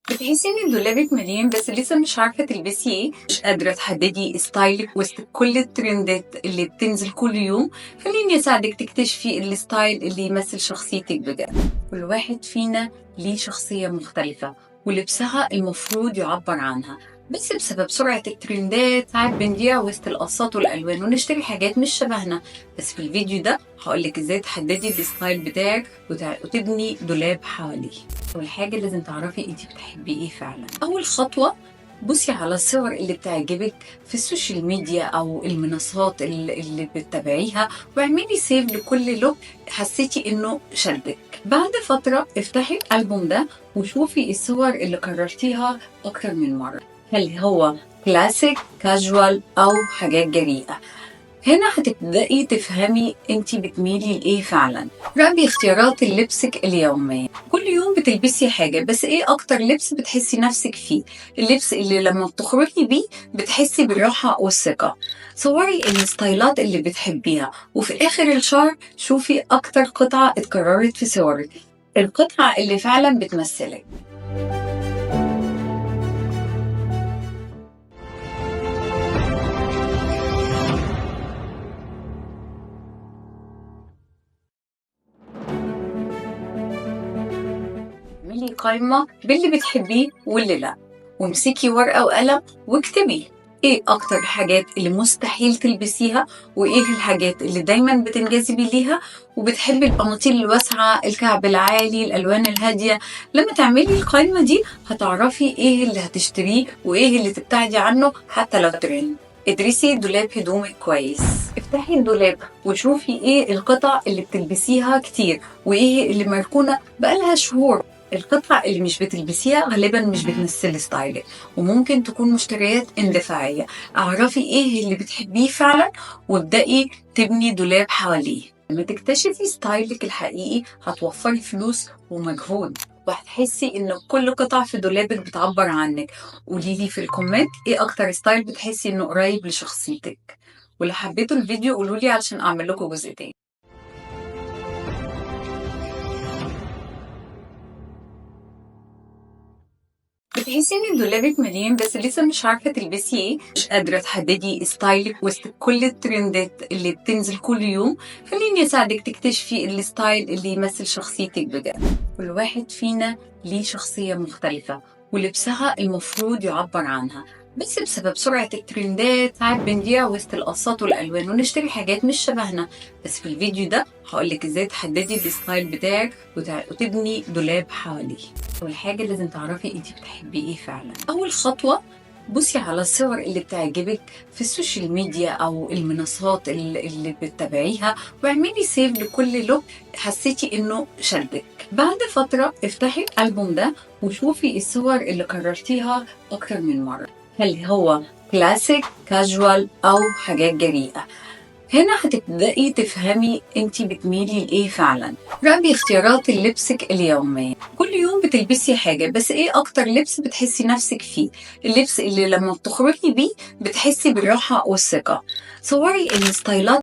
بتحسي ان دولابك مليان بس لسه مش عارفة تلبسي ايه، مش قادرة تحددي ستايلك وسط كل الترندات اللي بتنزل كل يوم. خليني اساعدك تكتشفي الستايل اللي يمثل شخصيتك بجد. كل واحد فينا ليه شخصية مختلفة ولبسها المفروض يعبر عنها، بس بسبب سرعة الترندات ساعات بنضيع وسط القصات والألوان ونشتري حاجات مش شبهنا. بس في الفيديو ده هقولك ازاي تحددي الستايل بتاعك وتبني دولاب حواليه. أول حاجة لازم تعرفي انتي بتحبي ايه فعلا. أول خطوة بصي على الصور اللي بتعجبك في السوشيال ميديا أو المنصات اللي بتتابعيها، واعملي سيف لكل لوك حسيتي إنه شدك. بعد فترة افتحي الألبوم ده وشوفي الصور اللي كررتيها أكتر من مرة، هل هو كلاسيك كاجوال أو حاجات جريئة. هنا هتبدأي تفهمي انتي بتميلي لإيه فعلا. راقبي اختيارات لبسك اليومية، كل يوم بتلبسي حاجة، بس ايه أكتر لبس بتحسي نفسك فيه؟ اللبس اللي لما بتخرجي بيه بتحسي بالراحة والثقة. صوري الستايلات اللي بتحبيها، وفي آخر الشهر شوفي أكتر قطعة اتكررت في صورك، القطعة اللي فعلا بتمثلك. اعملي قائمة باللي بتحبيه واللي لأ، وامسكي ورقة وقلم واكتبي ايه اكتر الحاجات اللي مستحيل تلبسيها، وايه الحاجات اللي دايما بتنجذبي ليها. وبتحبي البناطيل الواسعة، الكعب العالي، الالوان الهادية. لما تعملي القائمة دي هتعرفي ايه اللي هتشتريه وايه اللي تبتعدي عنه حتى لو ترند. ادرسي دولاب هدومك كويس، افتحي الدولاب وشوفي ايه القطع اللي بتلبسيها كتير وايه اللي مركونة بقالها شهور. القطعة اللي مش بتلبسيها غالبا مش بتمثل ستايلك، وممكن تكون مشتريات اندفاعية. اعرفي ايه اللي بتحبيه فعلا وابدأي تبني دولاب حواليه. لما تكتشفي ستايلك الحقيقي هتوفري فلوس ومجهود، وهتحسي ان كل قطعة في دولابك بتعبر عنك. قوليلي في الكومنت ايه اكتر ستايل بتحسي انه قريب لشخصيتك، ولو حبيتوا الفيديو قولولي علشان اعمل لكم جزء تاني. بتحسي ان دولابك مليان بس لسه مش عارفة تلبسي ايه، مش قادرة تحددي ستايلك وسط كل الترندات اللي بتنزل كل يوم. خليني اساعدك تكتشفي الستايل اللي يمثل شخصيتك بجد. كل واحد فينا ليه شخصية مختلفة ولبسها المفروض يعبر عنها، بس بسبب سرعة الترندات ساعات بنضيع وسط القصات والألوان ونشتري حاجات مش شبهنا. بس في الفيديو ده هقولك ازاي تحددي الستايل بتاعك وتبني دولاب حواليه. أول حاجة لازم تعرفي انتي بتحبي ايه فعلا. أول خطوة بصي على الصور اللي بتعجبك في السوشيال ميديا أو المنصات اللي بتتابعيها، واعملي سيف لكل لوك حسيتي إنه شدك. بعد فترة افتحي الألبوم ده وشوفي الصور اللي كررتيها أكتر من مرة، هل هو كلاسيك كاجوال أو حاجات جريئة. هنا هتبدأي تفهمي انتي بتميلي لإيه فعلا. راقبي اختيارات لبسك اليومية، كل يوم بتلبسي حاجة، بس ايه أكتر لبس بتحسي نفسك فيه؟ اللبس اللي لما بتخرجي بيه بتحسي بالراحة والثقة. صوري الستايلات